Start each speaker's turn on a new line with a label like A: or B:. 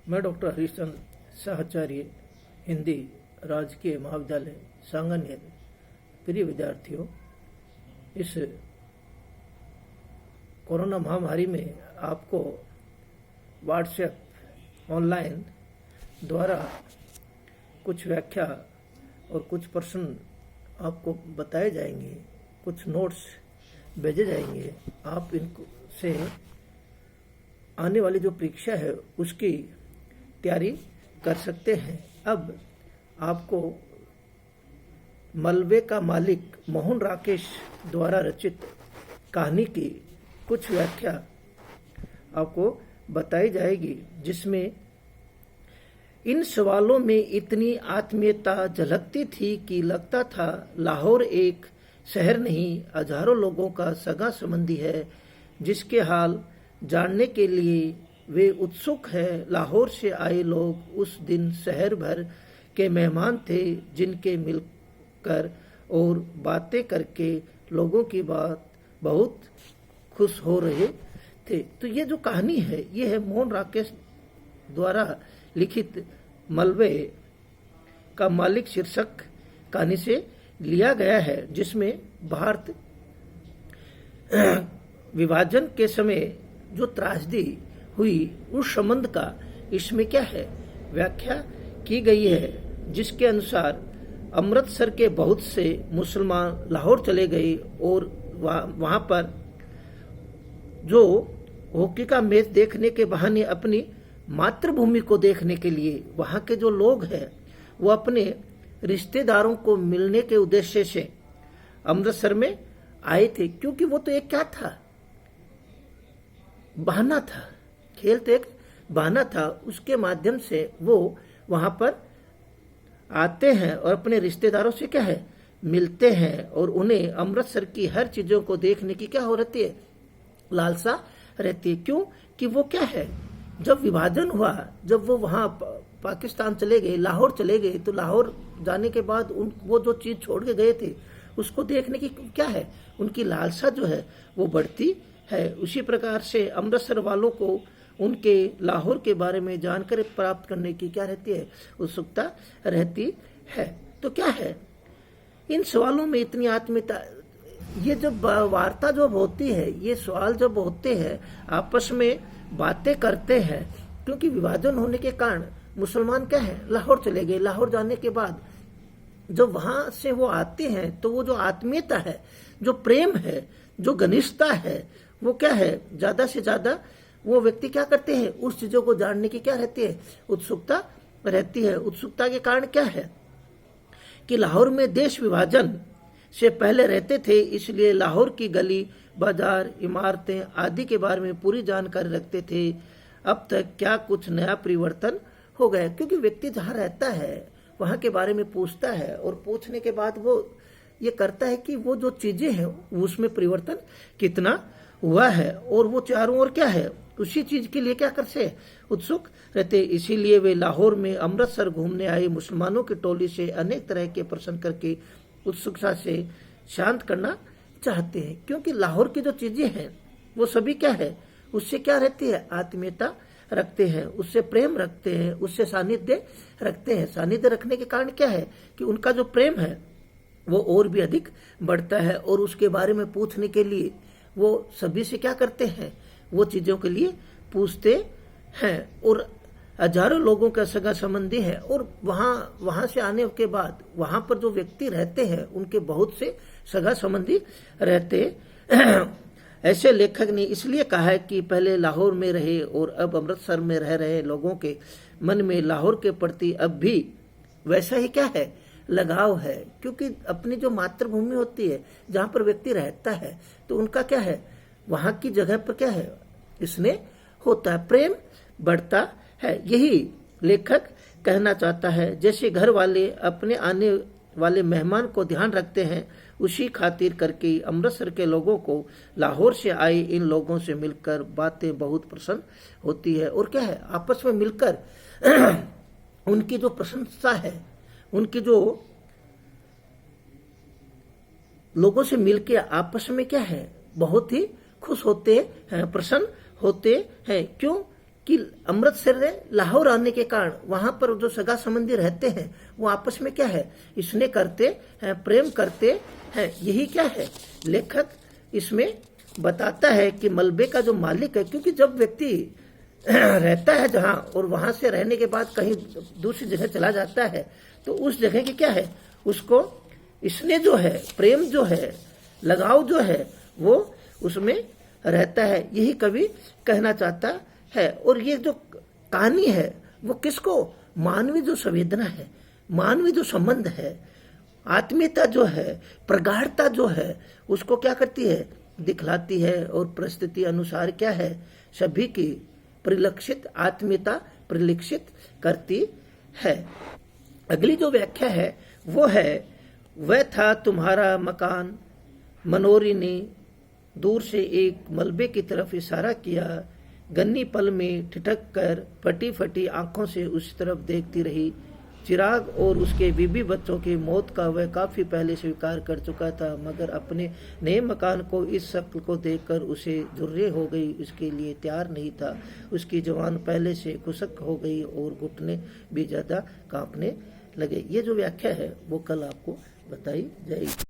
A: मैं डॉक्टर हरीशचंद्र साहचार्य, हिंदी, राजकीय महाविद्यालय सांगानेर। प्रिय विद्यार्थियों, इस कोरोना महामारी में आपको व्हाट्सएप ऑनलाइन द्वारा कुछ व्याख्या और कुछ प्रश्न आपको बताए जाएंगे, कुछ नोट्स भेजे जाएंगे। आप इनको से आने वाली जो परीक्षा है उसकी तैयारी कर सकते हैं। अब आपको मलबे का मालिक मोहन राकेश द्वारा रचित कहानी की कुछ व्याख्या आपको बताई जाएगी, जिसमें इन सवालों में इतनी आत्मीयता झलकती थी कि लगता था लाहौर एक शहर नहीं, हजारों लोगों का सगा संबंधी है, जिसके हाल जानने के लिए वे उत्सुक है। लाहौर से आए लोग उस दिन शहर भर के मेहमान थे, जिनके मिलकर और बातें करके लोगों की बात बहुत खुश हो रहे थे। तो ये जो कहानी है ये है मोहन राकेश द्वारा लिखित मलबे का मालिक शीर्षक कहानी से लिया गया है, जिसमें भारत विभाजन के समय जो त्रासदी हुई उस संबंध का इसमें क्या है व्याख्या की गई है, जिसके अनुसार अमृतसर के बहुत से मुसलमान लाहौर चले गए और वहां पर जो हॉकी का मैच देखने के बहाने अपनी मातृभूमि को देखने के लिए वहां के जो लोग हैं वो अपने रिश्तेदारों को मिलने के उद्देश्य से अमृतसर में आए थे। क्योंकि वो तो एक क्या था, बहाना था, खेल तो एक बहाना था। उसके माध्यम से वो वहां पर आते हैं और अपने रिश्तेदारों से क्या है मिलते हैं, और उन्हें अमृतसर की हर चीजों को देखने की क्या हो रहती है, लालसा रहती है। क्यों कि वो क्या है, जब विभाजन हुआ, जब वो वहां पाकिस्तान चले गए, लाहौर चले गए, तो लाहौर जाने के बाद वो जो चीज छोड़ के गए थे उसको देखने की क्या है, उनकी लालसा जो है वो बढ़ती है। उसी प्रकार से अमृतसर वालों को उनके लाहौर के बारे में जानकारी प्राप्त करने की क्या रहती है, उत्सुकता रहती है। तो क्या है, इन सवालों में इतनी आत्मीयता, ये जब वार्ता जब होती है, ये सवाल जब होते हैं, आपस में बातें करते हैं, क्योंकि विभाजन होने के कारण मुसलमान क्या है लाहौर चले गए। लाहौर जाने के बाद जब वहां से वो आते हैं तो वो जो आत्मीयता है, जो प्रेम है, जो घनिष्ठता है, वो क्या है, ज्यादा से ज्यादा वो व्यक्ति क्या करते हैं, उस चीजों को जानने की क्या रहती है, उत्सुकता रहती है। उत्सुकता के कारण क्या है कि लाहौर में देश विभाजन से पहले रहते थे, इसलिए लाहौर की गली बाजार इमारतें आदि के बारे में पूरी जानकारी रखते थे। अब तक क्या कुछ नया परिवर्तन हो गया, क्योंकि व्यक्ति जहाँ रहता है वहां के बारे में पूछता है, और पूछने के बाद वो ये करता है कि वो जो चीजें हैं उसमें परिवर्तन कितना हुआ है, और वो चारों ओर क्या है उसी चीज के लिए क्या करते उत्सुक रहते। इसीलिए वे लाहौर में अमृतसर घूमने आए मुसलमानों की टोली से अनेक तरह के प्रश्न करके उत्सुकता से शांत करना चाहते हैं। क्योंकि लाहौर की जो चीजें हैं वो सभी क्या है, उससे क्या रहती है, आत्मीयता रखते हैं, उससे प्रेम रखते हैं, उससे सानिध्य रखते हैं। सानिध्य रखने के कारण क्या है कि उनका जो प्रेम है वो और भी अधिक बढ़ता है, और उसके बारे में पूछने के लिए वो सभी से क्या करते हैं, वो चीजों के लिए पूछते हैं। और हजारों लोगों का सगा संबंधी है, और वहां से आने के बाद वहां पर जो व्यक्ति रहते हैं उनके बहुत से सगा संबंधी रहते ऐसे लेखक ने इसलिए कहा है कि पहले लाहौर में रहे और अब अमृतसर में रह रहे लोगों के मन में लाहौर के प्रति अब भी वैसा ही क्या है, लगाव है। क्योंकि अपनी जो मातृभूमि होती है जहां पर व्यक्ति रहता है तो उनका क्या है, वहां की जगह पर क्या है, इसने होता है, प्रेम बढ़ता है। यही लेखक कहना चाहता है। जैसे घर वाले अपने आने वाले मेहमान को ध्यान रखते हैं, उसी खातिर करके अमृतसर के लोगों को लाहौर से आए इन लोगों से मिलकर बातें बहुत पसंद होती है। और क्या है, आपस में मिलकर उनकी जो प्रशंसा है, उनकी जो लोगों से मिलके आपस में क्या है बहुत ही खुश होते हैं, प्रसन्न होते हैं। क्यों कि अमृतसर से लाहौर आने के कारण वहां पर जो सगा संबंधी रहते हैं वो आपस में क्या है, स्नेह करते हैं, प्रेम करते हैं। यही क्या है लेखक इसमें बताता है कि मलबे का जो मालिक है, क्योंकि जब व्यक्ति रहता है जहां और वहां से रहने के बाद कहीं दूसरी जगह चला जाता है तो उस जगह की क्या है, उसको स्नेह जो है, प्रेम जो है, लगाव जो है वो उसमें रहता है। यही कवि कहना चाहता है। और ये जो कहानी है वो किसको, मानवीय जो संवेदना है, मानवीय जो संबंध है, आत्मीयता जो है, प्रगाढ़ता जो है, उसको क्या करती है, दिखलाती है। और परिस्थिति अनुसार क्या है, सभी की परिलक्षित आत्मीयता परिलक्षित करती है। अगली जो व्याख्या है वो है, वह था तुम्हारा मकान, मनोरी ने दूर से एक मलबे की तरफ इशारा किया। गन्नी पल में ठिठक कर फटी फटी आंखों से उस तरफ देखती रही। चिराग और उसके बीबी बच्चों की मौत का वह काफी पहले स्वीकार कर चुका था, मगर अपने नए मकान को इस शक्ल को देखकर उसे झुर्रे हो गई, उसके लिए तैयार नहीं था। उसकी जवान पहले से खुशक हो गई और घुटने भी ज्यादा कांपने लगे। ये जो व्याख्या है वो कल आपको बताई जाएगी।